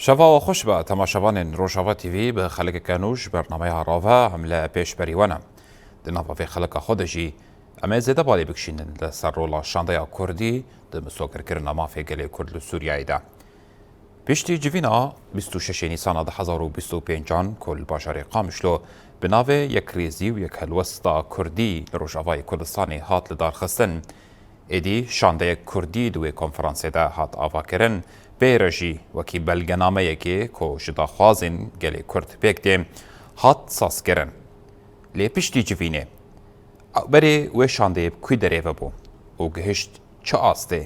شەڤاوە خۆش بە تەماشەوانên ڕۆژاوا تیڤی بە خەلکەکەنوش بەرنامەیە ڕاڤە هەم لە پێشبەریوەنە di nava vê xelika xwe de jî em ê zêde balê bikişînin li ser rola şandeya Kurdî di misogerkirina mafê gelê Kurd li Sûriyayê de. Piştî civîna 26 Nîsana 2025 ku li bajarê Qamişlo bi navê Yekrêzî û Yekhelwesta Kurdî li Rojavayê Kurdistanê hat li darxistin. Êdî şandeyek Kurdî di wê konferansê de hat avakirin, pê re jî wekî belgenameyekê ku ji daxwazên gelê Kurd pêk tê hat sazkirin. Lê piştî civînê berê wê şandeyê bi kû derê vebû û gihişt çi astê.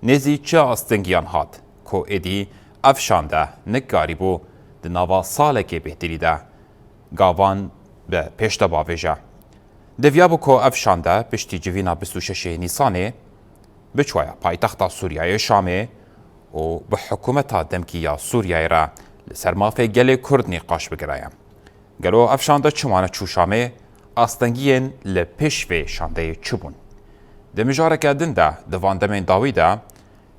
Nêzî çi astingiyan hat ku êdî ev şande nikarîbû di nava salekê bêhtirî de gavan bi pêş de bavêje. Devya bû ku ev şande piştî civîna 26 Nîsanê biçwaya paytexta Sûriyayê Şamê û bi hikûmeta demkî ya Sûriyayê re li ser mafê gelê Kurd nîqaş bigire. Gelo ev şande çiwane çû Şamê, astengiyên li pêş vê şandeyê çi bûn? Di mijareke din de di van demên dawî de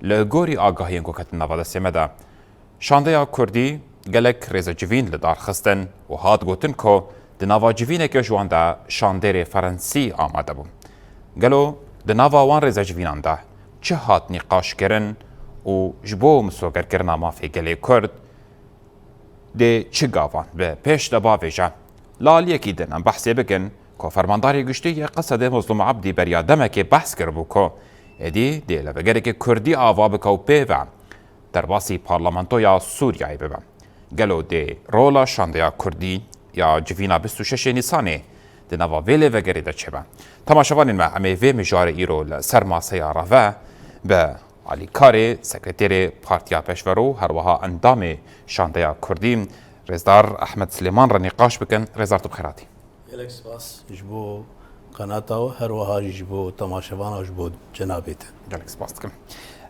li gorî agahiyên ku ketin nava destê me de şandeya Kurdî gelek rêzecivîn li darxistin û hat gotin ku di nava civîneke ji wan de şandêrê Ferensî amade bû. Gelo di nava wan rêzecivînan de çi hat nîqaşkirin û ji bo misogerkirina mafê gelê Kurd dê çi gavan bi pêş de bavêje. Li aliyekî din em behsê bikin ku fermandarê giştî Qesedê Mezlûm Ebdî beriya demekê behs kiribû ku êdî dê li vegerekê Kurdî ava bike û pê ve derbasî parlamentoya Sûriyayê bibe. Gelo dê rola şandeya Kurdî ya civîna 26 Nîsanê di nava vê lêvegerê de çibe. Temaşevanên me em ê vê mijarê îro li ser maseya rave bi Alî Karê, sekreterê Partiya Peşvero her wiha endamê şandeya Kurdî Rêzdar Ehmed Silêman re nîqaş bikin. Rêzdar tu bixêratî. Gelek spas ji bo qenata her wiha jî ji bo temaşevana ji bo cenabê te. Gelek spas dikim.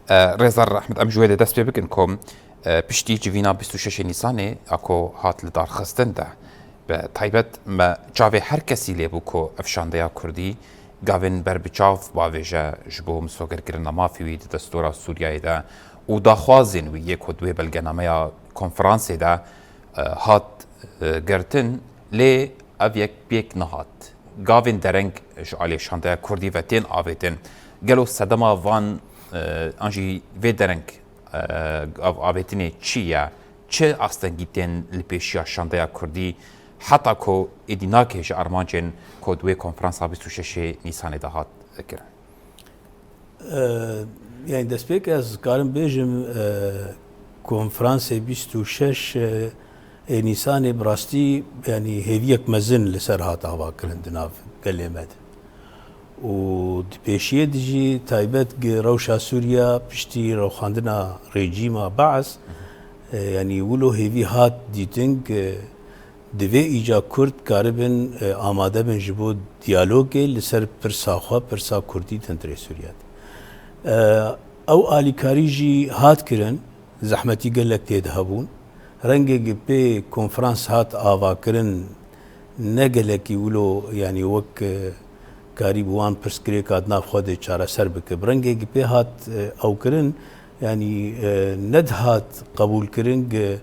Rêzdar Ehmed em ji wê de dest pê bikin ku piştî civîna 26 Nîsanê a ku hat li darxistin de bi taybet me çavê her kesî lêbû ku ev şandeya Kurdî gavên berbiçav bavêje ji bo misogerkirina mafê wî di destûra Sûriyayê de û daxwazên wî yê ku di wê belgenameya konferansê de hat girtin lê ev yek pêk nehat. Gavên dereng ji alê şandeya Kurdî ve tên avêtin. Gelo sedema van an jî vê dereng avêtinê çi ye? Çi astengî tên li pêşiya şandeya Kurdî heta ku êdî nake ji armancên ku di wê konferansa 26 Nîsanê de hat kirin. Yani destpêk ez karim bêjim konferansê 26 Nîsanê bi rastî yani hêviyek mezin li ser hat avakirin di nav gelê me de. û di pêşiyê de jî taybet rewşa Sûriya piştî rewxandina rejîma Baes yani wilo hêvî hat dîtin divê îca Kurd karibin amade bin ji bo diyalogê li ser pirsa xwe pirsa Kurdî tendirê Sûriya de. Ew alîkarî jî hat kirin, zehmetî gelek tê de hebûn. Rengekî pê konferans hat avakirin ne gelekî wilo yani wek karî bi wan pirsgirêka di nav xwe de çareser bike. Bi rengekî pê hat ew kirin yani ne dihat qebûlkirin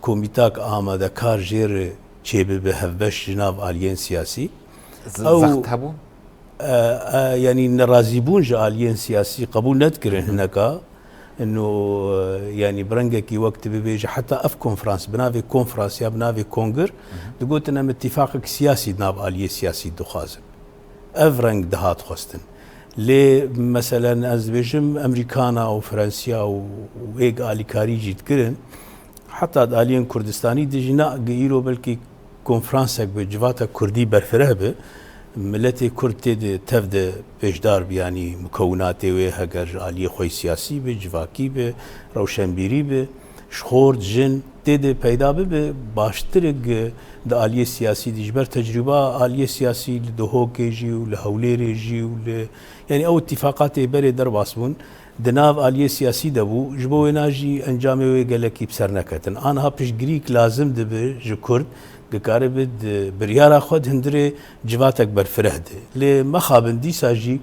komîtak amadekar jêr çêbibe hevbeş ji nav aliyên siyasî. Zext hebû? Yani nerazîbûn ji aliyên siyasî qebûl nedkirin hineka انه يعني برنجكي وقت بيجي حتى اف كونفرنس بنافي كونفرنس يا بنافي كونغر دقوت انهم اتفاقك سياسي ناب اليه سياسي دخازن افرنج دهات خستن لي مثلا از بيجم امريكانا او فرنسيا وهيك الي كاريجي تكرن حتى الين كردستاني ديجنا غيرو بلكي كونفرنسك بجواتا كردي برفرهبه ملتي كرد تفد بجدار يعني مكوناتي وهجر عليه خوي سياسي بجواكي به روشنبيري به شخور جن تد پیدا به باشترق د عليه سياسي دجبر تجربه عليه سياسي لدهوكي جي ولهوليري جي يعني او اتفاقات بري درباسبون دناف عليه سياسي دبو جبو ناجي انجامي وقالك بسرنكتن انا بيش جريك لازم دبه جكرد گکاره بد بریارا خود هندره جواتک برفرهده لی مخابن دی ساجی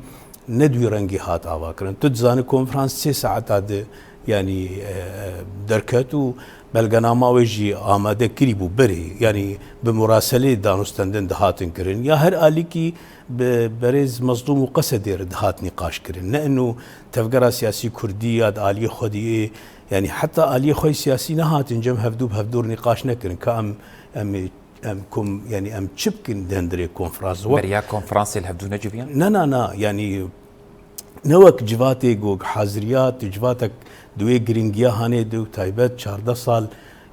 ندوی رنگی هات آوا کرن تو زان کنفرانس 3 ساعت آده يعني دركاتو بلغنامه ويجي آماده كري بو بري يعني بمراسله دانستندن دهاتن كرن يا هر اليكي برز مظلوم وقصد دهات نقاش كرن لانه تفكر سياسي كرديه اليه خديه يعني حتى اليه خوي سياسي نهات جم هفدور نقاش نكرن كام ام كم يعني ام تشبكن دندري كونفرانس بريا كونفرانس الهفدو نجبيان نا يعني نوك جواتي جوج حازريات جواتك دوي جرينجيا هاني دو تايبت 14 سال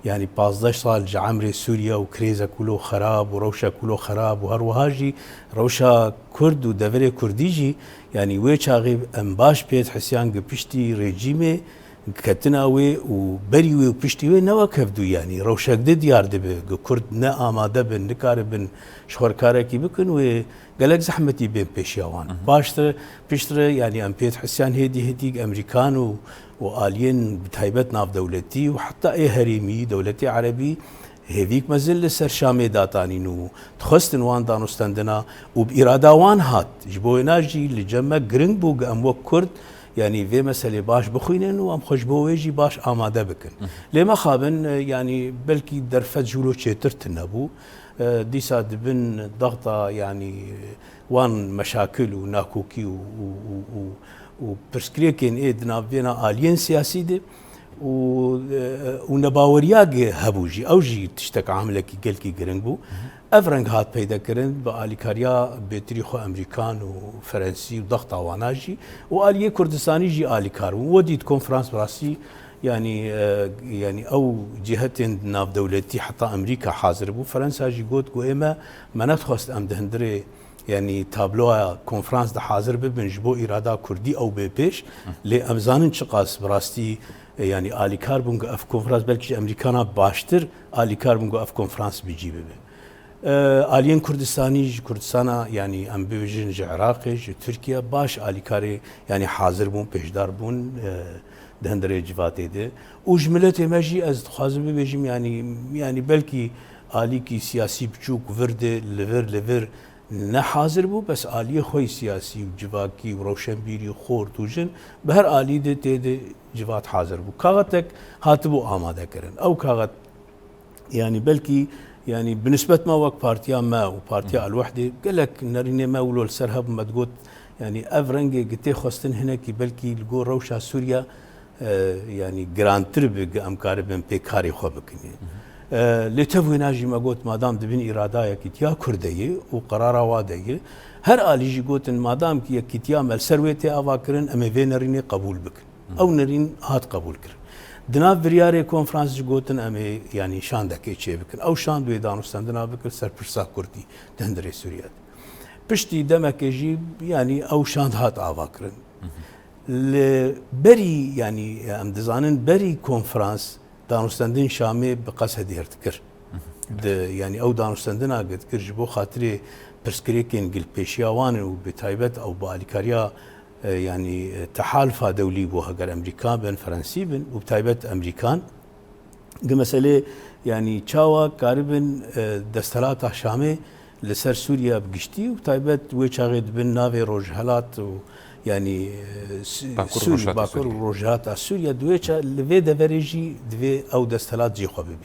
يعني 15 سال جعمري سوريا وكريزا كله خراب وروشا كله خراب وهروهاجي روشا كرد ودفري كرديجي يعني ويشاغي ام باش بيت حسيان قبشتي ريجيمي كتناوي وبريوي وبشتيوي نوك هفدو يعني روشا قد ديار دبي كرد نا آماده بن نكار بن شوركاركي بكن وقالك زحمتي بين بيشيوان باشتر يعني ام بيت حسيان هدي امريكان وآليين بتهيبت ناف دولتي وحتى اي هريمي دولتي عربي هذيك مازال لسر شامي داتاني نو تخستن وان دانوستندنا وبإرادة وان هات جبوي ناجي لجمع جرينج بوغ اموك كرد يعني في مسألة باش بخوينن وام خوش بويجي باش آماده بكن لما خابن يعني بلكي درفت جولو تشيترت النبو ديسا دبن ضغطة يعني وان مشاكل وناكوكي وبرسكريكين ايدنا بينا آليين سياسي دي ونباورياغ هبوجي اوجي تشتك عاملكي قلكي جرينبو افرنج هات بيدا كرن باليكاريا بتريخو امريكان وفرنسي وضغط واناجي واليه كردستاني جي اليكار وديت كونفرنس براسي يعني او جهه ناف دولتي حتى امريكا حاضر بو فرنسا جي قوت قويمه منات خواست ام دهندري يعني تابلوها كونفرنس ده حاضر بنجبو إرادة كردي أو بيش لأمزان شقاس براستي يعني آلي كاربونغ أف كونفرنس بلكي أمريكانا باشتر آلي كاربونغ أف كونفرنس بيجي ببه آليين كردستانا يعني أم بيجن جي عراقي جي تركيا باش آلي كاري يعني حاضر بون بيشدار بون دهندري جفاتي ده وجملته ماجي أز خازم بيجيم يعني بلكي آليكي سياسي بچوك ورده لفر نه حاضر بو بس آلیه خوی سیاسی و جواکی و روشنبیری و خورد و جن به هر آلی ده تیده جوات حاضر بو کاغتك هاتبو آماده کرن او کاغت يعني بلكي يعني بالنسبة ما وقت بارتيا ما وبارتيا الوحدة قال لك نريني ما ولو السرهب ما تقول يعني افرنجي قتي خستن هناك بلكي لقوا روشا سوريا يعني جرانتر بامكار بن بيكاري خوبكني لتفوي ناجي ما قلت ما دام دبن إرادة كتيا كردية وقرارة وادية هر آلي جي قلت ما دام كتيا مال سرويتي أفاكرن أما في نريني قبول بكن أو نرين هات قبول كرن دنا برياري كونفرنس جي قلت أما يعني شان دكي شيء بكن أو شان دوي دانوستان دنا بكن سر برسا كردي تهندري سوريات بشتي دمك يجي يعني أو شان هات أفاكرن بري يعني أم دزانن بري كونفرنس دانوستندن شامي بقصد هرتكر يعني او دانوستندن قد كرجبو خاطري برسكريكين قل بيشياوان وبتايبت او باليكاريا يعني تحالف دولي بو هجر امريكان بن فرنسي بن وبتايبت امريكان مسألة يعني تشاوا قاربن دستلات شامي لسر سوريا بقشتي وبتايبت ويشاغد بن نافي روجهلات يعني سوريا باكور روجات سوريا دويتشا لفي دفريجي دفي او دستلات جي خو ببين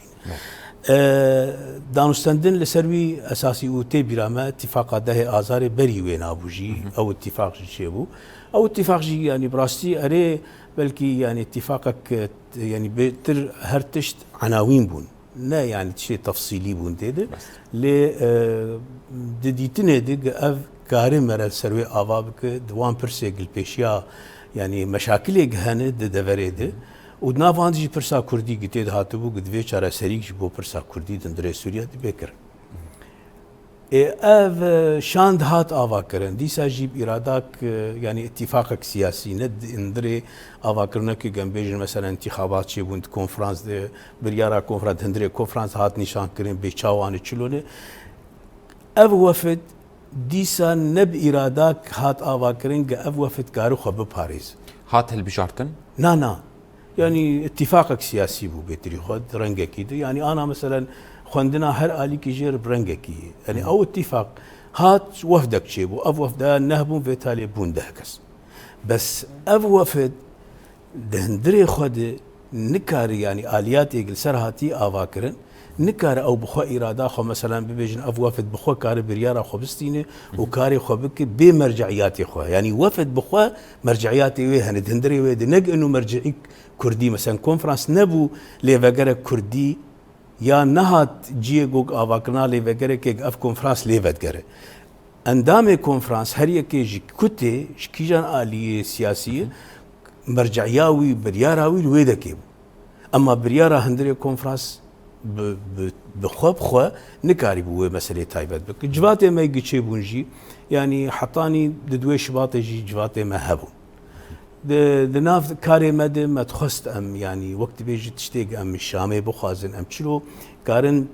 دانوستندن لسروي اساسي اوتي براما اتفاق ده ازار بري وين ابوجي او اتفاق شيبو او اتفاق جي يعني براستي اري بلكي يعني اتفاقك يعني بتر هرتشت عناوين بون لا يعني شيء تفصيلي بون ديده ل دديتنه دق اف كاري مرل سروي آوابك دوام برسيقل بيشيا يعني مشاكل جهنة دفريده ودنافان جي برسا كردي قتيد هاتبو قد في شارع سريك جبو برسا كردي دندري سوريا دي بكر اف شاند هات آواكرن ديسا جيب إراداك يعني اتفاقك سياسي ند اندري آواكرنك جنبيجن مثلا انتخابات شي بوند كونفرانس دي بريارا كونفرانس هندري كونفرانس هات نشان كرين بيشاوان تشلونه اف وفد ديسا نب إراداك هات آواكرين اف وفد كارو خب باريس هات هالبشارتن؟ نا يعني اتفاقك سياسي بو بيتري خد رنجكي يعني انا مثلا خندنا هر آلي كيجير برنجكي يعني او اتفاق هات وفدك شيبو اف وفدا نهبون فيتالي بون دهكس بس اف وفد دهندري خود نكار يعني آليات يقل سرهاتي آواكرن نكار او بخو اراده خو مثلا ببيجن اف وفد بخو كار برياره خو بستينه وكاري خو بك بمرجعياتي خو يعني وفد بخو مرجعياتي وي هند هندري وي نق انه مرجعي كردي مثلا كونفرنس نبو ليفغر كردي يا نهات جيغوك افاكنا ليفغر كيك اف كونفرنس ليفغر اندام كونفرنس هر يكي جي كوتي شكيجان الي سياسيه مرجعياوي برياراوي ويدكيب اما برياره هندري كونفرنس بخوا نكاري بو مسألة تايبت بك جواتي ما يجي بونجي يعني حطاني دوي شباطي جي جواتي ما هبون دناف كاري مدى ما تخست ام يعني وقت بيجي تشتيق ام الشامي بخازن ام تشلو كارن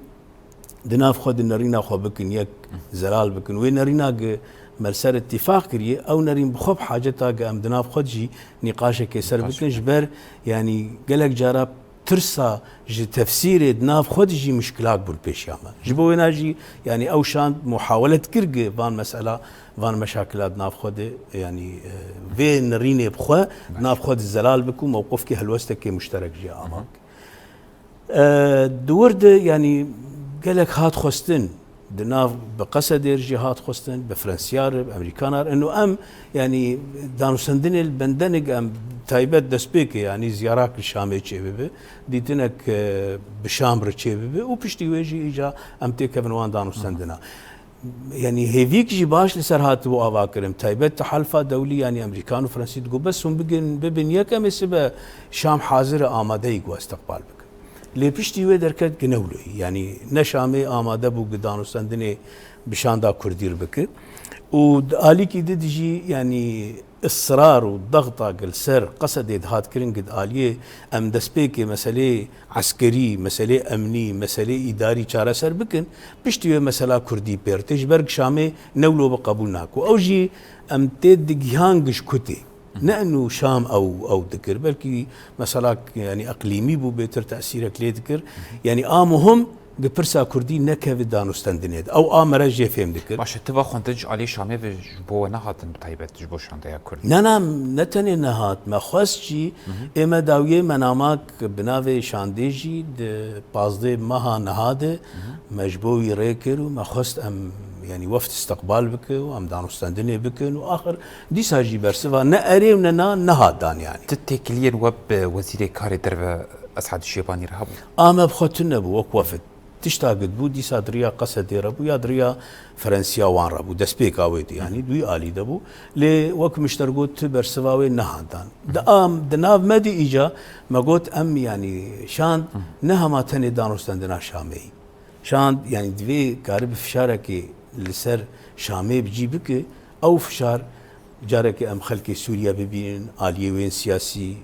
دناف خود نرينا خو بكن يك زلال بكن وين نرينا مرسل اتفاق كريه او نرين بخوب حاجتها ام دناف خود جي نقاشه كسر بكن جبر يعني قالك جارب ترسا جي تفسير دناف خود جي مشكلات بالبيشياما جبو ناجي يعني او شان محاولة كرقة فان مسألة فان مشاكلات دناف خود يعني فين نريني بخوا دناف خود الزلال بكو موقف كي هلوستك مشترك جي اماك دورد يعني قالك هات خوستن دناف بقصد يرجي هات خوستن بفرنسيار بامريكانار انه ام يعني دانو سندن البندنق ام تايبت دسبيك يعني زيارات الشامي تشيبه ديتنك بشام رتشيبه وبشتي ويجي اجا ام تيكفن وان دانو سندنا يعني هيفيك جي باش لسر هاتو اواكرم تايبت تحالفات دولي يعني امريكان وفرنسي تقول بس هم ببن يكم سبا شام حاضر اماده يقوا استقبال بك لي بشتي وي دركت جنولي يعني نشامي اماده بو دانو سندني بشان دا كردير بك وآلي كي دجي يعني اصرار والضغط على سر قصد هات كرين قد آليه ام دسبيكي مسألة عسكري مسألة امني مسألة اداري چارة سر بكن بشتي مسألة كردي بيرتش برق شامي نولو بقبول ناكو او جي ام تيد جهانجش كتي نأنو شام او ذكر بلكي مسألة يعني اقليمي بو بيتر تأثيرك ليه ذكر يعني مهم بپرسا كردي نكه دانوستندنيد او امر جي فهم ذكر باش اتفاق خنتج علي شامي بو نهات تايبت جبو شانديا كرد نعم نتني نهات ما خوستي اما داويه منامك بناوي شانديجي د 15 ماها نهاده مجبوي ريكر وما خوست ام يعني وفد استقبال بك وام دانوستندني بك واخر دي ساجي برسوا ناري وننا نهادان يعني تتكلين وب وزير كاري درب اسعد الشيباني رهبو اما بخوتنا بو وك وفد تشتاقد بو دي سادريا قصدي ربو يا دريا فرنسيا وان ربو دسبيك اويدي يعني دوي آلي دبو لي وك مشترقوت برسواوي نهاندان دناف مدي ايجا ما قلت ام يعني شان نهما تاني دانوستندنا شامي شان يعني دوي قارب فشاركي لسر شامي بجي بك او فشار جارك ام خلقي سوريا ببين آلية وين سياسي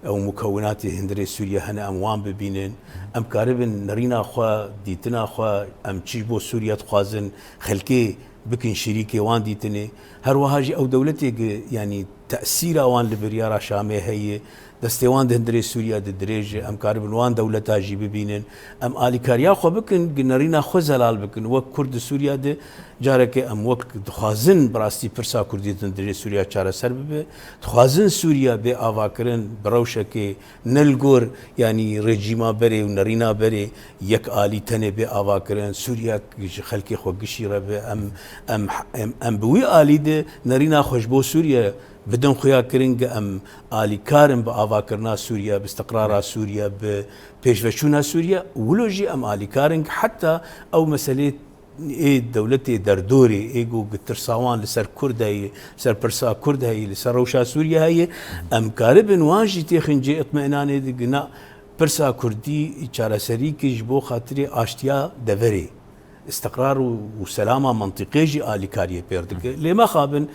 او مكونات هندري سوريا هنا اموان ببينن ام كاربن نرينا خوا ديتنا خوا ام تشيبو سوريا تخازن خلكي بكن شريكي وان ديتني هر وهاجي او دولتي يعني تاثير وان لبريارا شامي هي دستوان هندري سوريا دريج ام كاربن وان دولتا جي ببينن ام الي كاريا خو بكن نرينا خو زلال بكن وك كرد سوريا ده جارك ام وقت تخازن براستي برسا كردي دندري سوريا چاره سرب تخازن سوريا به اواكرن بروشكي نلغور يعني رجيما بري ونرينا بري يك الي تنه به اواكرن سوريا خلقي خو غشيره به ام بوي الي ده نرينا خوشبو سوريا بدون خيار كرنج ام آلي كارم بأواكرنا سوريا باستقرار سوريا بپیشوشونا سوريا ولوجي ام آلي كارنج حتى او مسألة اي دولتي دردوري ايجو ترساوان لسر كرد هي سر برسا كرد هي لسر روشا سوريا هي ام كاربن واجي تخنجي اطمئنان دقنا برسا كردي چارة سريكي جبو خاطري اشتيا دفري استقرار وسلامة منطقي جي آلي كاريه بيردك لما خابن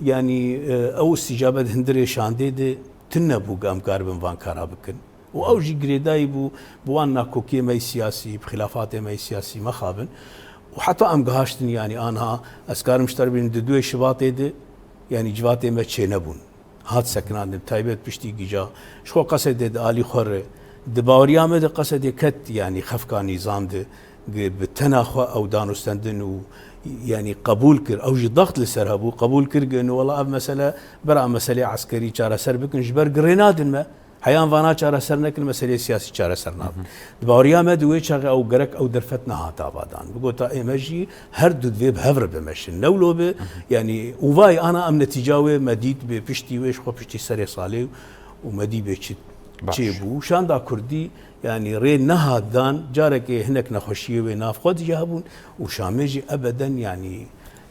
يعني او استجابه هندري شاندي تنبو قام كاربن فان كارابكن او جي جريداي بوانا كوكي ماي سياسي بخلافات ماي سياسي ما خابن وحتى ام قهاشتن يعني انا اسكار مشتربين دوي شباطي دي يعني جواتي ما تشينبون هات سكنان تايبت بشتي جيجا شو قصد الي خر دباوريا مد قصد كت يعني خفكا نظام دي بتناخو او دانوستندن يعني قبول كر او جي ضغط لسرهبو قبول كر انه والله مساله برا مساله عسكري چاره سر بكن جبر قريناد ما حيان فانا چاره سر نکن مسئله سیاسی چاره سر ناب باوریا ما دوی چاغ او گرک او درفت نه هاتا بادان بگو تا ایمجی هر دو دوی بهور بمشن نولو به يعني وفاي انا ام نتیجاوه مدید به پشتی ویش خو پشتی سر صالح و مدی به چی بو شان دا کردی يعني ري نهادان جارك هناك نخوشيه وناف خود جابون وشامجي ابدا يعني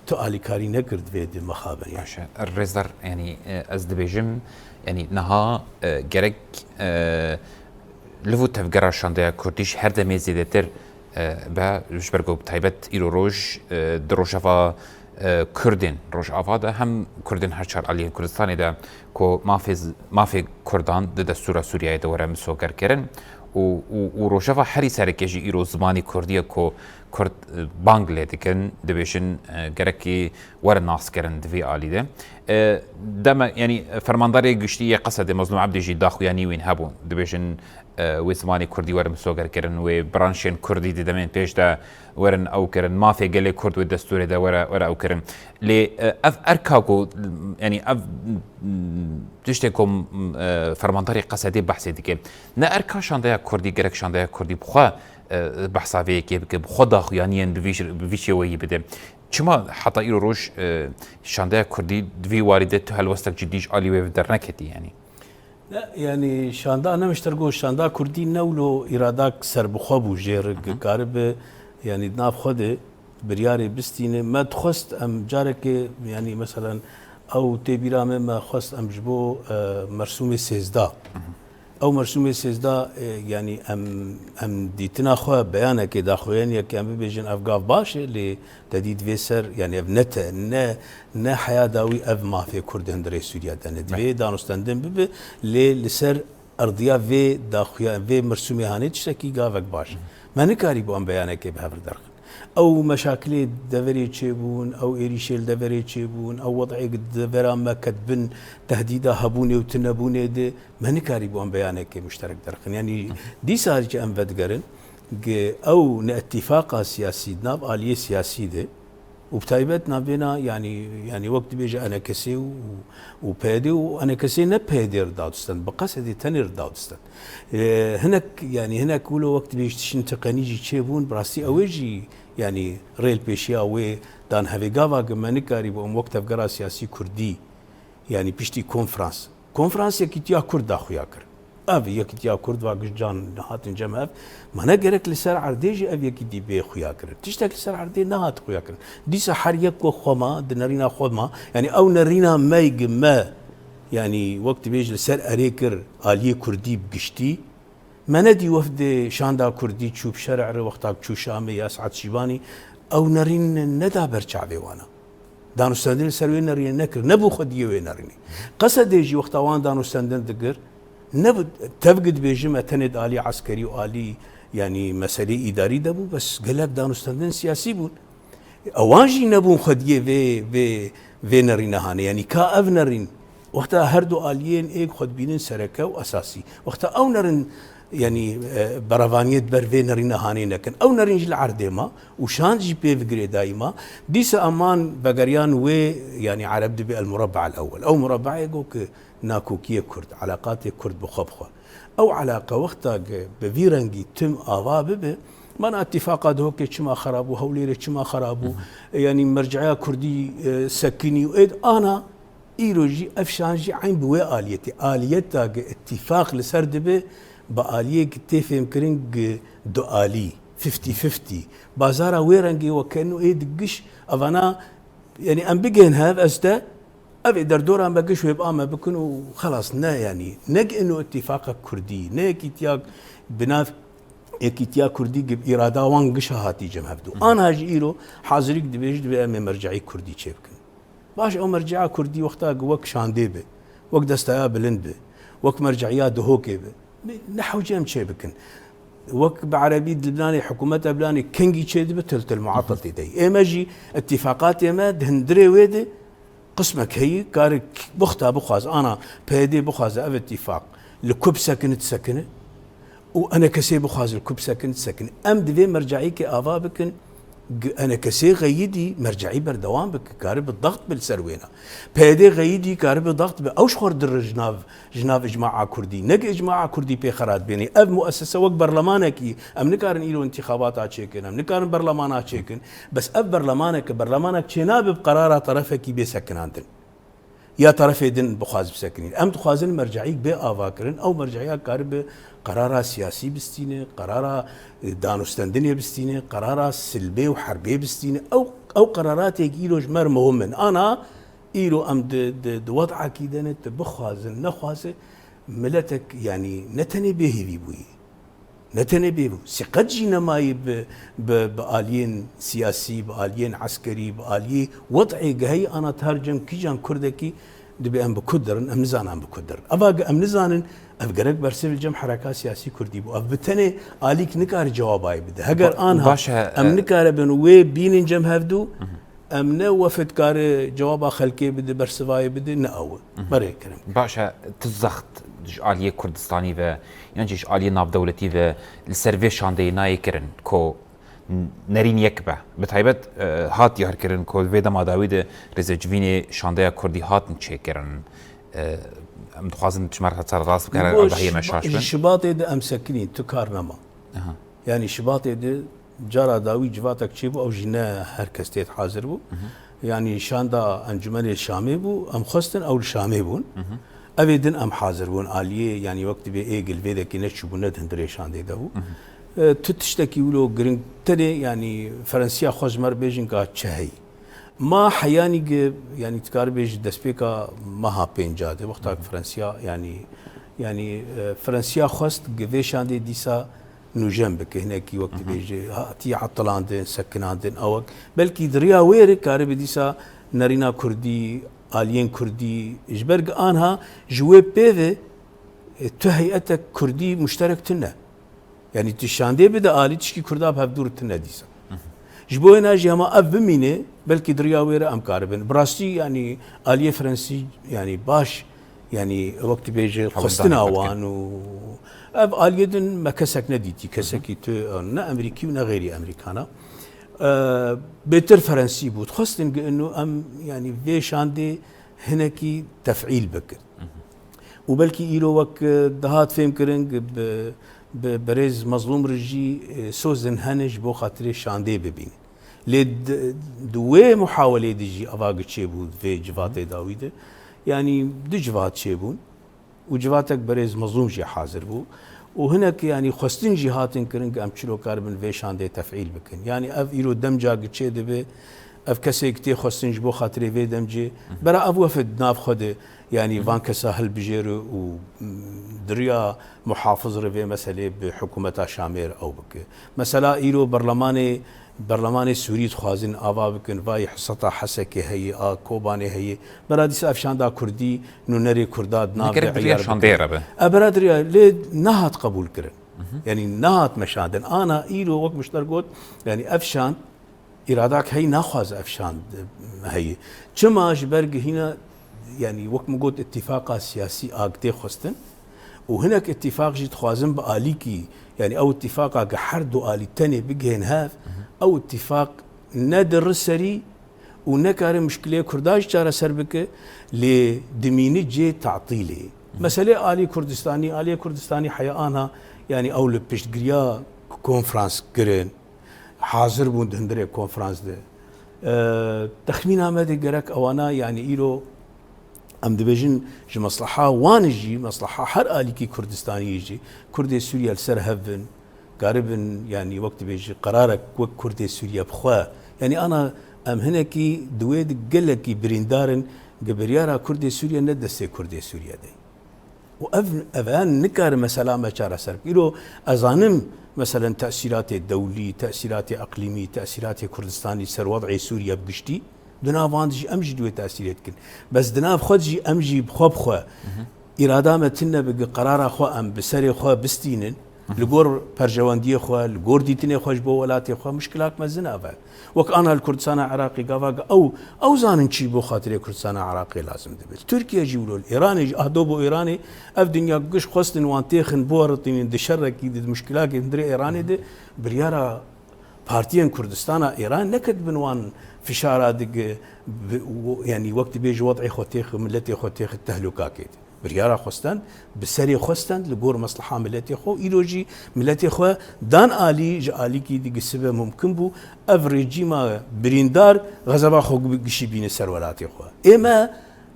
تو كاري نكرد بيد مخابن يعني الرزر يعني از دبيجم يعني نها جرك لفو تفجر شانديا كرديش هر دمي زيدتر با جبرگو تایبت ایرو روج دروشفا کردین روش آفاده هم کردین هر چهار علیه کردستانی ده که مافی کردان ده دستور سوریه دوره مسوگر کرن و روشفا هری سرکشی ایرو زمانی کردیه که کرد بانگله دکن دبیشن گرکی ور ناس کرن دوی آلی ده دم يعني فرمانداري گشتي قصد مظلوم عبد جي داخوياني وين هابو دبيشن وزماني كردي ورم سوغر كرن وبرانشين كردي دي دمين بيش دا ورن او كرن ما في قلي كرد والدستوري دا ورا او كرن لي اف اركاكو يعني اف تشتكم فرمانداري قصدي بحثي ديكي نا اركا شاندايا كردي جرك شاندايا كردي بخوا بحثا فيكي بخوا داخويانيين بفيشي وي بده چما حتى ایرو روش شاندايا كردي دوی وارده تو هلوستك جديش آلي ويف در نكتي يعني لا يعني شاندا انا مشترقو شاندا كردي نولو اراداك سربخوبو جير قارب يعني ناف خده برياري بستينه ما تخست ام جارك يعني مثلا او تبيرامه ما خست ام جبو مرسوم سيزدا او مرسوم سيزدا يعني ام ديتنا خو بيانه كده خوين يا كان بيجن افغاف باش اللي تديد فيسر يعني ابنت نا حياه داوي اف ما في كرد هندري سوريا دند في دانستندن بب لسر ارضيا في داخويا في مرسومي هاني تشكي غافك باش ما نكاري بو ام بيانه كي بهفر درخ او مشاكل دفري تشيبون او ايريشيل دفري تشيبون او وضعي دفرا ما كتبن تهديدا هبوني وتنبوني دي ما نكاري بو ام بيانه كي مشترك درخن يعني دي سارجي ام بدقرن او اتفاق سياسي ناب آلية سياسي دي وبتايبت نابينا يعني وقت بيجي انا كسي وبيدي وانا كسي نبيدي رداودستان بقصدي تاني رداودستان هناك يعني هناك كله وقت بيجي تشن تقنيجي تشيبون براسي اويجي يعني ريل بيشيا وي دان هافيغافا كمانيكاري بو وقت افغرا سياسي كردي يعني بيشتي كونفرانس يكيتيا كرد اخويا كر افي يكيتيا كرد واقش جان هاتن جمع ما نقرك لسر عرديجي افي يكيدي بي خويا كر تشتك لسر عردي نهات خويا كر دي سحريك وخما دنرينا خما يعني او نرينا مايق ما يعني وقت بيجي لسر اريكر آلية كردي بقشتي ما ندي وفد شاندا كردي تشوف شرع وقتاك تشوف شامي يا سعد شيباني او نرين ندا برشعبي وانا دانو ستاندن سروي نرين نكر نبو خديه وين نريني قصد يجي وقت وان دانو ستاندن دقر نبد تفقد بيجمع تند آلي عسكري وآلي يعني مسألة إداري دبو بس قلب دانو ستاندن سياسي بون اوانجي نبون خديه في نرينا هاني يعني كا اف نرين وقتها هردو آليين ايك خد بينن سركه واساسي وقتها او نرن يعني برافانيت برفي نرينا هاني لكن او نرين جل عردما وشان جي بي فقري دايما ديس امان بقريان وي يعني عرب دبي المربع الاول او مربع يقوك ناكوكيه كرد علاقات كرد بخبخه او علاقه وقتها بفيرنجي تم اضابه ما اتفاقات هوكي كما خرابو هوليره كما خرابو يعني مرجعيه كردي سكني وايد انا ايروجي افشانجي عين بوي اليتي اتفاق لسردبه بآلية كتفهم كرنج دو آلي 50-50 بازارا ويرنجي وكأنه ايه دقش افانا يعني ام بيجين هاف استا ابي دردورا ام بقش ويبقى ما بكونوا خلاص نا يعني نج انه اتفاق كردي نكيتياك بناف اكيتيا كردي جب اراده وان قش هاتي جمهبدو انا هاجي ايرو حاضريك دبيج دبي ام مرجعي كردي تشيبكن باش او مرجعه كردي وقتها وك شانديبه وك دستايا بلند وك مرجعيات دهوكيبه نحو جام تشيبكن وك بعربي لبناني حكومة لبناني كنجي تشيد بتلت المعطل تدي ايماجي اتفاقات يما دهندري ويدي قسمك هي كارك بختها بخاز انا بهدي بخاز اف اتفاق لكب سكنت سكنه وانا كسي بخاز الكب سكنت سكنه ام دفي مرجعي كي افابكن انا كسي غيدي مرجعي بردوام بك كارب الضغط بالسروينا بهدي غيدي كارب الضغط اوش خور جناف اجماع كردي نق اجماع كردي بخرات بيني اب مؤسسه وق برلمانك ام نكارن ايلو انتخابات تشيكن ام نكارن برلمانات تشيكن بس اب برلمانك تشيناب بقرار طرفك بيسكن عندن يا طرفي دن بخاز بسكنين ام تخازن مرجعيك بي افاكرن او مرجعيا كارب قرارا سياسي بستينه قرارا دانوستندنيا بستينه قرارا سلبي وحربي بستينه او قرارات يجيلو جمر مهم انا ايلو ام د وضع كيدنت بخازن نخازه ملتك يعني نتني به بيبوي نتني به سقد جينا ماي بآليين سياسي بآليين عسكري بآليين وضعي جهي انا ترجم كيجان كردكي دبي ام بكدرن ام نزان ام بكدر ابا ام نزانن افقرك برسل الجم حركات سياسي كردي بو افبتني آليك نكار جواباي بده هجر انها ام نكار بن وي بين جم هفدو ام نوفت كار جواب خلكي بده برسواي بده ناول بري كلام باشا تزخت آلية كردستاني و يعني آلية ناف دولتي و السيرفي شاندي ناي كرن كو نرين يكبه بتعيبت هات يهر كرن كو ويدا ما داويد رزجويني شاندي كردي هات نشي كرن ام تخازن تشمر تصار راس بكره هي مشاش بن شباط يد ام سكنين تكارنما يعني شباط يد جارا داوي جواتك تشيبو او جنا هركس تيت حاضر بو يعني شاندا انجمن الشامي بو ام خستن او الشامي بون ابيدن ام حاضر بون اليه يعني وقت بي ايجل فيدا كي نشبو ند هندري شاندي داو تتشتكي ولو جرين تاني يعني فرنسيا خوزمر بيجن كا تشهي ما حياني يعني تكار بيج دسبيكا ما ها بينجاده وقتها فرنسيا يعني فرنسيا خوست جفيشان دي ديسا نوجم بك هناك وقت بيجي تي عطلاندن سكناندن او بلكي دريا وير كار بديسا نارينا كردي آليين كردي اجبرق انها جوي بيفي تهيئتك كردي مشترك تنا يعني تشاندي بدا آلي تشكي كردا بهبدور تنا ديسا جبوينا جاما اب بمينه بلكي دريا وير ام كاربن براستي يعني آلية فرنسي يعني باش يعني وقت بيجي خستنا وان و اب آلية ما كسك نديتي كسكي تو نا امريكي ونا غيري امريكانا بيتر فرنسي بود خستن انه ام يعني في شاندي هناكي تفعيل بكر وبلكي ايلو وك دهات فهم كرنج بريز مظلوم رجي سوزن هنج بو خاطر شاندي ببين لد دوي محاولة ديجي افاق تشيبود في جفات داويده يعني دي جفات تشيبون وجفاتك بريز مظلوم جي حاضر بو وهناك يعني خستن جهات كرنج ام تشلو كاربن في شاندي تفعيل بكن يعني اف ايلو دمجا تشي دبي اف كسي كتي خستن بو خاطر في دمجي برا ابو فد ناف خده يعني فان كسا هل بجيرو ودريا محافظ رفي مسألة بحكومة شامير او بك مثلا ايلو برلماني سوري تخازن آوا بكن واي حصتا حسكي هي كوباني هي براديس افشاندا كردي نونري كرداد ناف عيار شانديرا برادريا لي نهات قبول كرن يعني نهات مشاندن انا ايلو وقت مشتركوت يعني افشان اراداك هي ناخذ افشان هي كما جبرق هنا يعني وقت مقود اتفاق سياسي اقتي خستن وهناك اتفاق جيت خوازن بآليكي يعني او اتفاق حردو آلي تاني بجهن هاف او اتفاق ندر سري ونكار مشكلة كرداج جارة سربك لدميني جي تعطيلي مسألة آلي كردستاني حياءانها يعني او لبشتقريا كونفرانس كرين حاضر بون دهندري كونفرانس ده تخمين هامدي قرك اوانا يعني ايلو ام دبجن جي مصلحة وانجي مصلحة حر آليكي كردستاني يجي كردي سوريا لسر هفن قاربن يعني وقت بيجي قرارك وك كردي سوريا بخوا يعني انا ام هناكي دويد قلكي بريندارن قبريارا كردي سوريا ندسي كردي سوريا دي وافان نكار مثلا ما شارع سرب إلو ازانم مثلا تأثيرات الدولي تأثيرات اقليمي تأثيرات كردستاني سر وضع سوريا بقشتي دناف عندي امجي دوي تأثيرات كن بس دناف خدجي امجي بخوا اراده متنا بقرار خو ام بسري خو بستينن لغور برجواندي خو لغور ديتني خوش بو ولاتي خو مشكلات مزنا با وك انا الكردستان عراقي قافا او زانن شي بو خاطر كردستان عراقي لازم دبل تركيا جيولو الايراني اهدوبو ايراني اف دنيا قش خستن وانتيخن بورتين دشرك دي مشكلات ندري ايراني دي بريارا بارتيان كردستان إيران نكد بنوان فشارة دق يعني وقت بيجي وضعي خوتيخ ملتي خوتيخ التهلكاكيت بريارة خوستان بسري خوستان لجور مصلحة ملتي خو إيلوجي ملتي خو دان آلي جالي كي دق السبب ممكن بو أفريجي ما بريندار غزبا خو قشي بين السرولاتي خو إما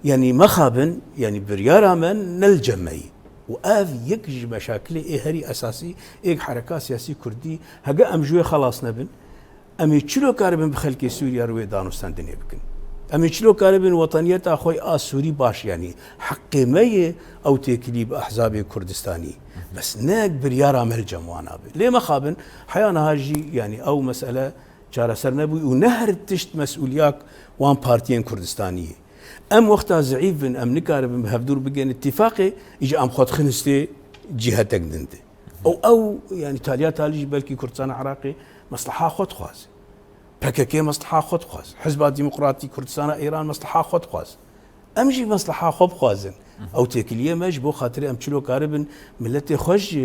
يعني مخابن يعني بريارة من نلجمي وآف يكج مشاكل هري أساسي حركات سياسي كردي هجا أمجوي خلاص نبن أمي تشلو كاربن بخلك سوريا روي دانوستان دنيا بكن أمي تشلو كاربن وطنية أخوي سوري باش يعني حق مية أو تكليب أحزاب كردستاني بس ناك بريارة ملجم وانا ليه مخابن حيانا هاجي يعني أو مسألة جارة سرنبوي ونهر تشت مسؤولياك وان بارتيين كردستانية ام وقتها زعيف ام نكارب بهفدور بجن اتفاقي يجي ام خد خنستي جهتك دنت او يعني تاليات تالي بلكي كردستان عراقي مصلحه خد خواز بككي مصلحه خد خواز حزب الديمقراطي كردستان ايران مصلحه خد خواز امجي مصلحه خب خوازن او تكليه مش بو خاطر ام تشلو كاربن ملتي خوش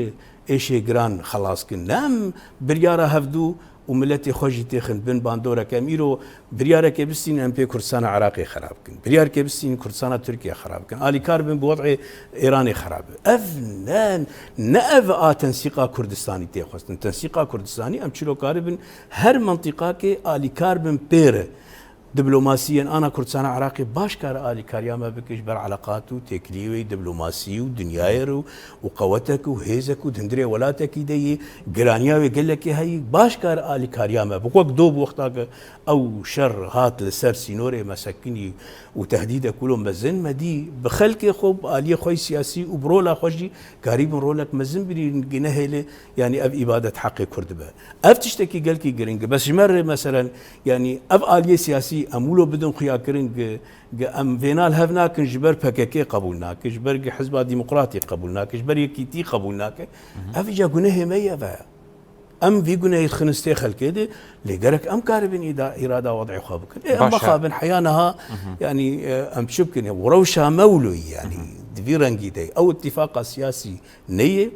ايش جران خلاص كنام برياره هفدو وملتي خوجي تاخن بن باندورا كاميرو بريارة كبستين ام بي كردستان عراقي خراب كن بريار كبستين كردستان تركيا خراب كن الي كاربن بوضع ايراني خراب افنان نأف تنسيقا كردستاني تاخذ تنسيقا كردستاني ام تشلو كاربن هر منطقه كي الي كاربن بير دبلوماسيا انا كردستان عراقي باش كار الي كارياما بكش بر علاقاته تكليوي دبلوماسي ودنيايرو وقوتك وهيزك ودندري ولاتك دي جرانياوي قال لك هي باش كار الي كارياما بوقت دوب وقتك او شر هات لسر سينوري مسكني وتهديد كلهم مزن مدي بخلك خوب الي خوي سياسي وبرولا خوجي قريب رولك مزن بري جنهله يعني اب اباده حق كردبه افتشتكي قال كي جرينج بس مره مثلا يعني اب الي سياسي امولو بدون خياكرين ام فينال هفناك جبر بككي قبولناك جبر حزب الديمقراطي قبولناك جبر يكيتي قبولناك افجا جنه ميا ام في جنه يتخنستي خلكده لقرك ام كاربين اراده وضع خابك ام خابن حيانها يعني ام شبكن وروشا مولوي يعني دفيرنجي دي او اتفاق سياسي نيه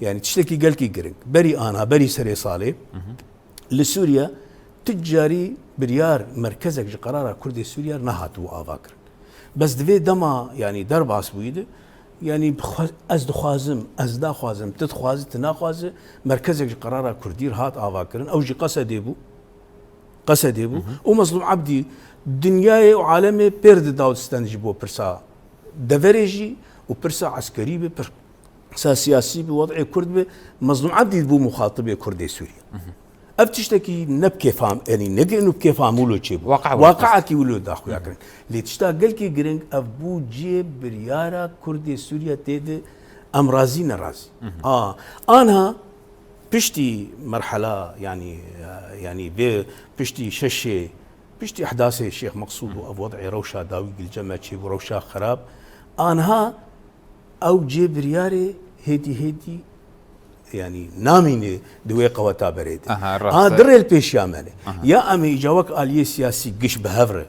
يعني تشتكي قالكي جرينج بري انا بري سري صالح لسوريا تجاري بريار مركزك قرار كردي سوريا نهات وافاكر بس دفي دما يعني درب عصبويده يعني از دا خوازم تتخواز تناخواز مركزك قرار كردير هات افاكرن او جي قصديبو ومظلوم عبدي دنياي وعالمي بيرد داودستان جيبو برسا دفريجي وبرسا عسكري برسا سياسي بوضع كرد مظلوم عبدي بو مخاطبه كردي سوريا افتشتكي نبكي فهم يعني نجي انه بكيف عمولو شيء واقعك يقولوا داخل ياكرن اللي تشتاق قال جرينج ابو جيب بريارة كردي سوريا تيد امرازي نرازي انا بشتي مرحله يعني بشتي ششه بشتي احداث الشيخ مقصود وضع روشا داوي الجمع شيء وروشا خراب انها او جيب برياري هدي يعني ناميني دوي قوتا بريد دري البيش يامني يا امي جاوك الي سياسي قش بهفره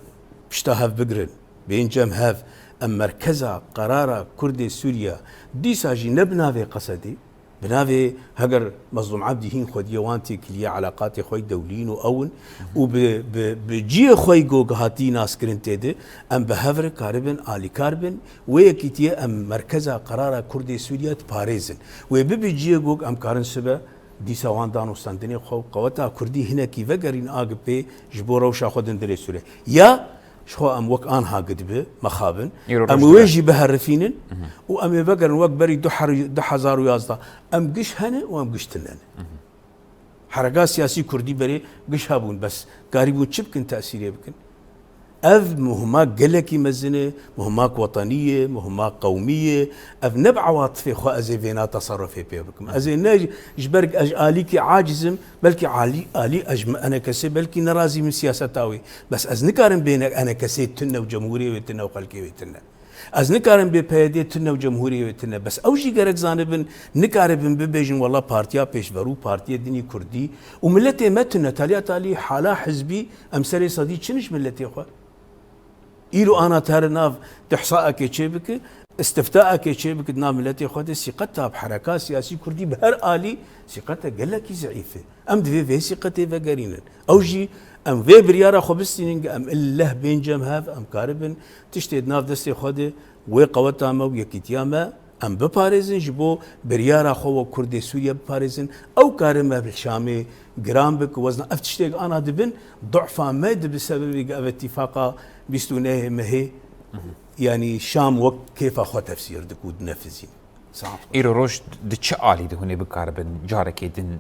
بشتهف بقرن بين جم هاف ام مركزا قرار كردي سوريا دي ساجي نبنا في قصدي بنافي هجر مظلوم عبدي هين خد يوانتي كليا علاقاتي خوي دولين واون وبجي خوي جوج هاتي ناس كرنتيد ام بهفر كاربن الي كاربن ويكيتي ام مركزا قرار كردي سوريا باريزن وبيجي جوج ام كارن سبا دي سوان دانو ساندني خو قوتا كردي هنا كي فجرين اغبي جبورو وشا خدن دري سوريا يا شو ام وك ان هاقدبه مخابن ام ويجي بهرفينن وام بقر وك بري دو حزار ويازدا ام قش هنا وام قش تنن حركات سياسي كردي بري قش هابون بس قاربو تشبكن تاثير بكن اف مهمات قلكي مزنه مهمات وطنيه مهمات قوميه اف نبع عواطفي خو ازي فينا تصرفي بكم ازي ناج جبرك اليكي عاجزم بلكي الي اجم انا كسي بلكي نرازي من سياستاوي بس از نكارن بينك انا كسي تنا وجمهوريه وتنا وخلكي وتنا از نكارن ببيدي تنا وجمهوريه وتنا بس اوجي قرك زانبن نكاربن ببيجن والله بارتيا بيشفرو بارتيا ديني كردي وملتي متنا تالي حالا حزبي امسري صديق شنش ملتي خو إيلو أنا تهرناف تحصاءك يشبك استفتاء كي بك نام ملتي خود ثقتها بحركات سياسي كردي بهر آلي ثقتها قال لك ضعيفه ام في ثقتي فقرينا او جي ام في بريارا خبستين ام الله بين جمهاف ام كاربن تشتي ناف دستي خود وقوتا مو يكيتياما ام بباريزن جبو بريارا خو كردي سوريا بباريزن او كارما بالشامي جرام بك وزن افتشتيك انا دبن ضعفا مد بسبب اتفاقا بيستونه مهي يعني شام وقت كيف اخو تفسير دكود نفذين صعب ایرو روش دچ عالی دهونه بکاربن جارکی دن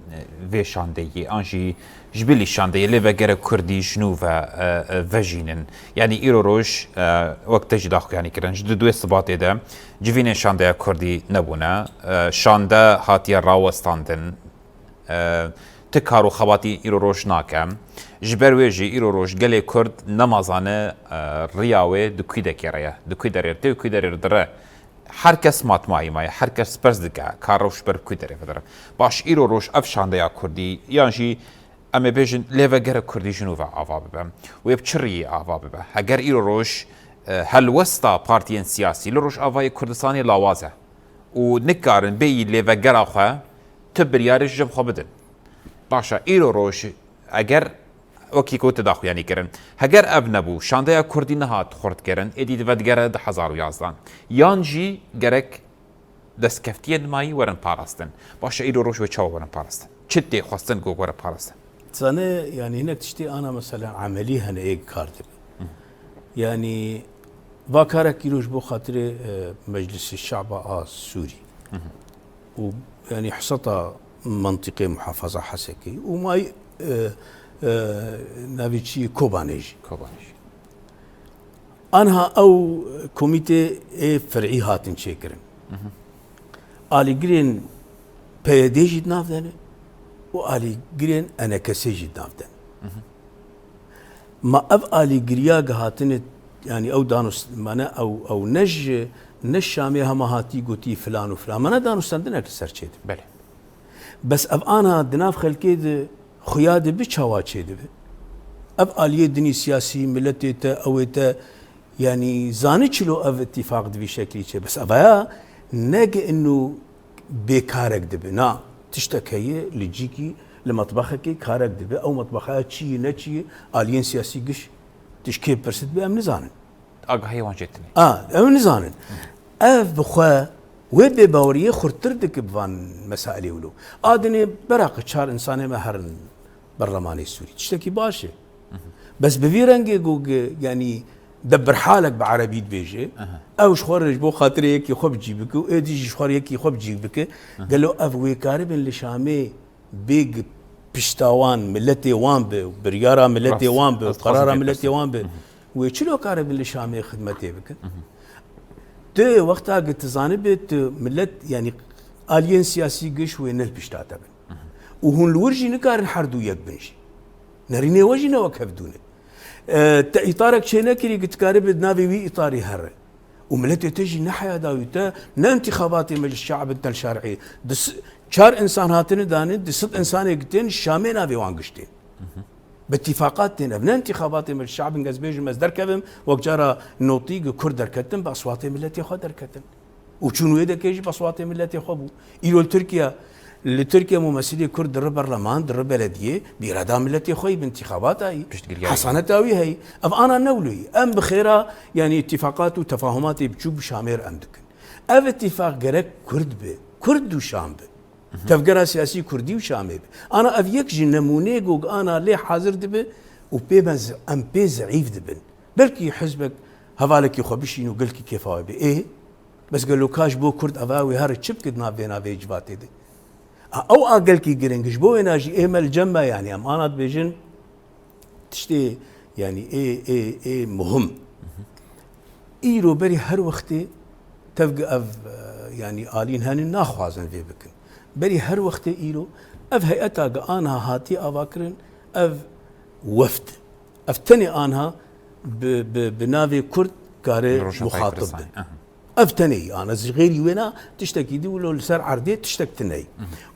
و شاندهی آنجی جبلی شاندهی لبگر کردی شنو و وجینن یعنی ایرو روش وقت جداخو یعنی کرن جد دو استباط ده جوین شانده کردی نبونه شانده هاتی راوستاندن تکارو خواتی ایرو روش ناکم جبر ویجی ایرو روش گله کرد نمازانه ریاوه دکی دکیره دکی دره هر کس ماتمایی مای هر کس پرز دکه کار روش بر کوی داره فدرم باش ایرو روش افشانده یا کردی یعنی اما بیشن لیوگر کردی جنو و آوا ببم و یب چری آوا ببم اگر ایرو روش هل وستا پارتیان سیاسی لروش آوای کردستانی لاوازه و نکارن بی لیوگر آخه تبریارش جم خوابدن باشا ایرو روش اگر وکی کو تداخو یعنی کرن هگر اب نبو شانده کردی نهات خورد کرن ادید ودگره 1011 یانجی گرک دستکفتیه مایی ورن پاراستن باشه ایرو روش و چاو ورن پاراستن چتی خواستن گو ورن پاراستن سنه يعني هناك تشتي انا مثلا عملي هنا ايك كاردب يعني باكارا كيروش بو خاطر مجلس الشعب السوري ويعني حصتها منطقه محافظه حسكي وما نافيتشي كوبانيجي انها او كوميتي فرعي هاتن شيكرن آلي جرين بيديجي نافدن وآلي جرين انا كسيجي نافدن ما اف آلي جريا هاتن يعني او دانوس مانا او نج شامي هما هاتي قوتي فلان وفلان مانا دانوس سندنا كسرچيد بله بس اف انا دناف خلكيد خياد بچاوا چيد اف آليه دني سياسي ملتي تا او تا يعني زانچلو اف اتفاق دبي شكلي بس افايا نج انه بكارك دبي نا تشتكي لجيكي لمطبخك كارك دبي او مطبخها تشي نتشي آليين سياسي قش تشكي برسد بي ام نزانن اقهي وان جتني ام نزانن اف بخوا وبي باوريه خرتردك بفان مسائل ولو ادني براق تشار انساني ما هرن برلماني السوري تشتكي باشي بس بفيرنجي يعني دبر حالك بعربي بيجي او شخور بو خاطر يكي خب جيبك ادي شخور يكي خب جيبك قال له اف ويكارب لشامي بيج بشتاوان ملتي وان بريارا ملتي وان قرارا ملتي وان ويشلو كارب لشامي خدمتي بك تو وقتها قلت زانبت ملت يعني آليين سياسي قش وين البشتاتا وهون الورجي نكارن حردو يك بنجي نريني وجي نوكف دونه اطارك شينا كري قلت كارب نافي وي اطاري هر وملتي تجي نحيا داويتا نا انتخابات مجلس الشعب انت الشرعي دس شار انسان هاتن دانن دست انسان يقتين شامي نافي وانقشتين باتفاقات ابناء انتخابات مجلس الشعب انجاز بيج مصدر كبم وقجارا نوطيق كرد كتم باصوات ملتي خدر كتم وشنو يدا كيجي باصوات ملتي خبو يلو تركيا لتركيا ممثلي كرد در برلمان در بلديه بإرادة ملتي خوي بانتخابات هاي حصانتاوي هاي اف انا نولي ام بخيرا يعني اتفاقات وتفاهمات بتشوب شامير امدكن اف اتفاق جرك كرد وشام تفكر سياسي كردي وشامي انا افيك جي نمونه جوج انا ليه حاضر دبه وبيبز ام بي ضعيف دبن بلكي حزبك هفالك يخبشين وقلك كيف هاي ايه بس قال له كاش بو كرد افاوي هار تشبك بينا بيجباتي دي او اقلكي جرينجش بو يناجي ايه مال جمع يعني ام انا بيجن تشتي يعني ايه مهم ايرو بري هر وقتي تفق اف يعني آلين هاني ناخوازن في بكن بري هر وقت إيرو أف هيئتا أنا هاتي أفاكرن أف وفد أفتني أنا بنافي كرد كاري مخاطب أفتني أنا غيري وينا تشتكي دي ولو لسر عردي تشتكتني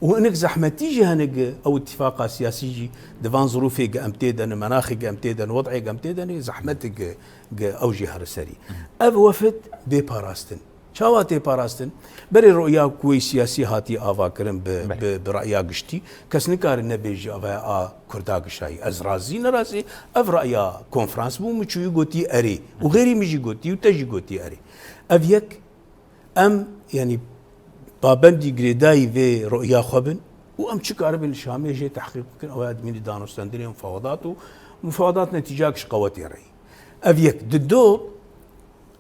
وإنك زحمة تيجي هنك أو اتفاق سياسي دفان ظروفي أمتيدن مناخي أمتيدن وضعي أمتيدن زحمتك أوجي هرسري أف وفد بباراستن شاواتي باراستن بري رؤيا كوي سياسي هاتي آفا كرن برأيا قشتي كس نكار نبيجي آفا كردا قشاي أزرازي نرازي أف رأيا كونفرانس بو مچوي قوتي أري وغيري ميجي قوتي وتجي قوتي أري أفيك أم يعني بابندي قريداي في رؤيا خبن وأم تشكار بن الشامية جي تحقيق ممكن أواد من دانوستاندري مفاوضات نتيجاكش قواتي رأي أفيك ددو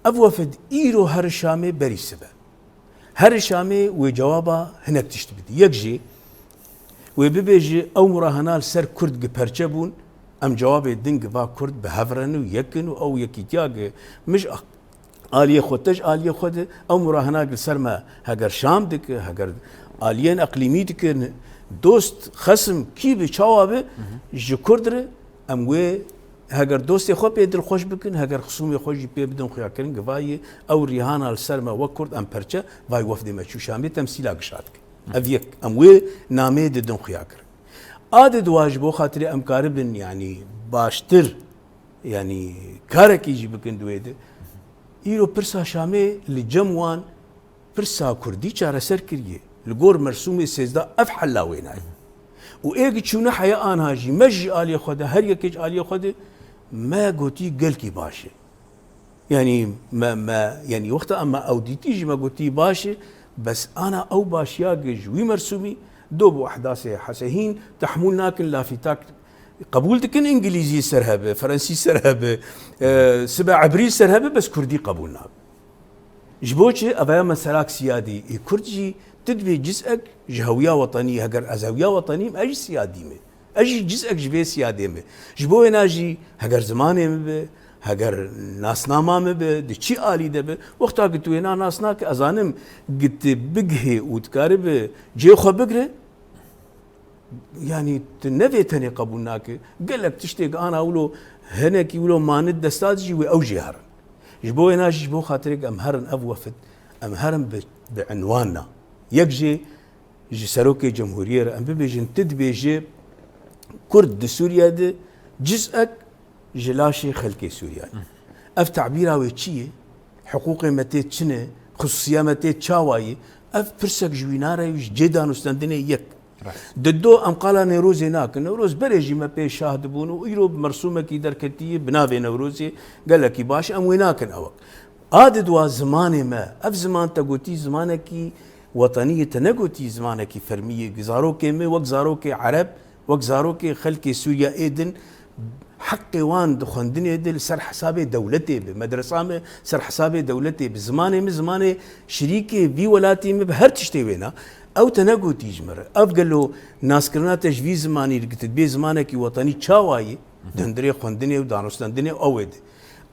أفوفد إيرو هر الشامي بري سبا هر الشامي وجوابا هناك تشتبدي يكجي وبيجي أو مراهنال سر كرد جبرجبون أم جوابي دنج با كرد بهفرنو يكنو أو يكيتياج مش آلية خودتج آلية خود أو مراهنال سر ما هجر شام دك هجر آليين أقليمي دك دوست خصم كي بجوابه جكردر أم وي هاگر دوستی خو په دل خوش بکن هاگر خصوم خوش په بدون خیا کردن گواهی او ریحان السرما وکرد ام پرچه وای وفد مچو شامی تمثیل گشاد اویک ام وی نامه دون خیا کر عاد دواجبو خاطر ام کاربن يعني باشتر يعني كاركي جي بكن دويده ايرو برسا شامي لجموان برسا كردي چاره سر كريه لغور مرسوم سيزدا افحل لاويناي وايغ تشونا حيا ان هاجي مجي الي خد هر يكج الي خد ما قوتي قلكي باشي يعني ما يعني وقت اما اوديتيجي ما قوتي باشي بس انا او باشيا جوي مرسومي دوب احداث حسهين تحملناك لافتاك قبولتك انجليزي سرهبه فرنسي سرهبه سبع عبري سرهبه بس كردي قبولناك جبوتشي ابا مسلاك سيادي كردجي تدبي جزءك جهوية وطنية هجر أزهوية وطنية أجي سيادي مي أجي جزءك جبي سيادي مي جبوه ناجي هجر زماني مي هجر ناسنا ما مي دي چي آلي ده بي وقتا قلت وينا ناسنا كأزانم قلت بقهي وتكارب جي خو بقره يعني تنفي تاني قبولناك قال لك تشتيق أنا أولو هناك يقولوا ما ند استاذجي وأوجي هرن جبوه ناجي جبوه خاطرك أمهرن أبوفت أمهرن بعنواننا يكجي جي سروكي جمهورية أم بيجن تدبيجي كرد سوريا دي جزءك جلاشي خلقي سوريا اف تعبيرها ويتشيه حقوقي متى تشنه خصوصية متى تشاواي اف برسك جوينارا يج جيدان وستندني يك ددو ام قال نيروز هناك نوروز بريجي ما بي شاهد بونو ويرو مرسومه كي دركتي بنافي نوروزي قال لك باش ام ويناك اوك عادد وزماني ما اف زمان تقوتي زمانك وطنية تنقوتي زمانك فرمية جزاروك مي وجزاروك عرب وجزاروك خلق سوريا ايدن حق وان دخندني ايدن سر حساب دولتي بمدرسة سر حساب دولتي بزماني شريكي بي ولاتي بهر تشتي وينا او تنقوتي جمر افقلو ناس كرنا تجوي زماني لقيت بي زمانك وطني تشاواي دندري خندني ودانوستندني اويد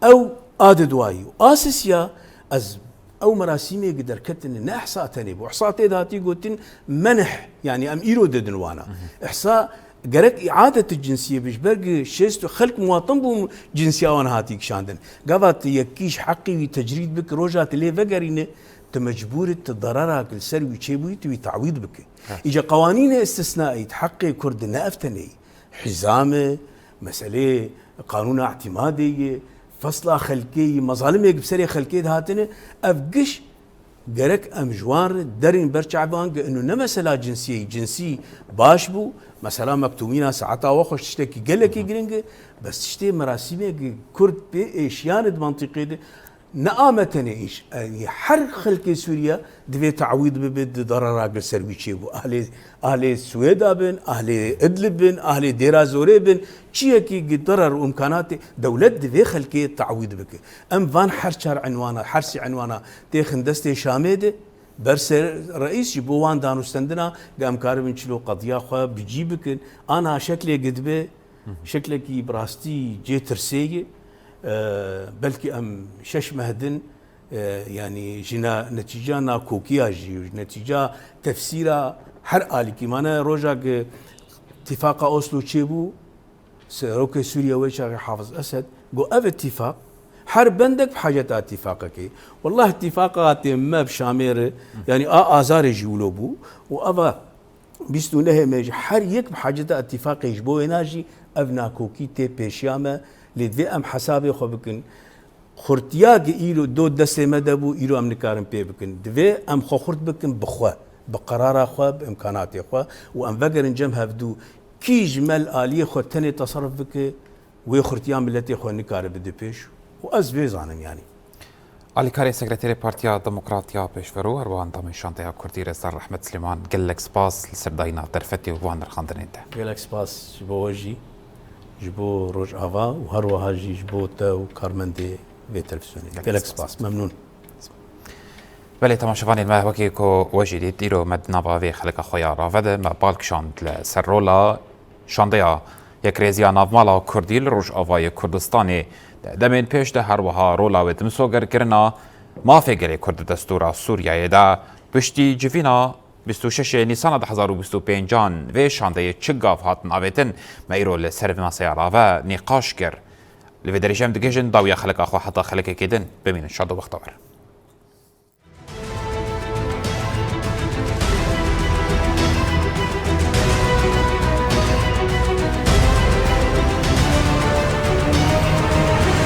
او عادد وايو اساسيا از او مراسيمي قدر كتن نحصاء تنيب واحصاء تيداتي قلتن منح يعني ام ايرو ددنوانا احصاء قرك اعاده الجنسيه بيشبرق شيستو خلق مواطن بو جنسيه وانا هاتيك شاندن قبات يكيش حقي وتجريد بك روجات اللي فقرينه تمجبور تضررها كل سروي تشيبوي توي تعويض بك اجا قوانين استثنائيه تحقق كرد نافتني حزامه مساله قانون اعتماديه فصلة خلقية مظالم بسرية خلقية هاتنه أفقش جرك أم جوار درين برشعبان إنه نمسلا جنسي باش بو مثلا مكتومينا ساعتا وخش تشتكي قال لك يجرينج بس تشتي مراسمه كرد بإيشيان منطقي ده نآمتني إيش يعني حر خلق سوريا دفي تعويض ببد ضرر راجل سروي شيبو أهل السويدا بن أهل إدلب بن أهل ديرا زوري بن شيء كي ضرر وإمكانات دولة دفي خلق تعويض بك أم فان حرشار عنوانا حرسي عنوانا تيخن دستي شاميده برس رئيس جبوان دانوستندنا قام كاربن شلو قضية خوا بيجيبك أنا شكلي قدبه شكلك براستي جي ترسيه بلكي ام شش مهدن يعني جنا نتيجه ناكوكيا جي نتيجه تفسيرها حر آلي كيمانا روجاك اتفاق اوسلو تشيبو سروك سوريا ويشا حافظ اسد قو اف اتفاق حر بندك بحاجه اتفاقك والله اتفاقات ما بشامير يعني ازار يجولوبو وافا بيستو نه ميج حر يك بحاجه اتفاق يجبو يناجي افناكوكي تي بيشياما لذي ام حسابي خو بكن خورتیاگ ایرو دو دست مدبو ایرو ام نکارم پی بکن دوی ام خورد بکن بخوا بقرار خوا بامکانات خوا و ام وگرن جم هفدو کی جمل آلیه خود تنی تصرف بکه و خورتیا ملتی خو نکار بده پیش و از بیزانم یعنی الکاری سکرتری پارتیا دموکراتیا پیشورو اروان دام شانتیا کردی رزار رحمت سلیمان گلک سپاس لسرداینا درفتی و وان رخاندنین ده گلک سپاس جبو وجی جبو روج آوا و هر وهاجی جبو تا و کارمنده في تلفزيوني گلک سپاس ممنون بله تماشاوانی ما وکی کو وجدی دیرو مدنا باوی خلق خویا راوده ما بالکشاند لسرولا شاندیا یک ریزیا نافمالا کردی لروج آوای کردستانی دمین پیش ده هر وها رولا و تمسوگر کرنا مافی گلی کرد دستورا سوریای دا پشتی جوینا 26 نیسان 2025 و شانده چگاف هاتن آویتن ما ایرو لسرف مسیا راوه نقاش گر لفي درجة مدقجن ضاوية خلق أخو حتى خلق كيدن بمين شادو بختار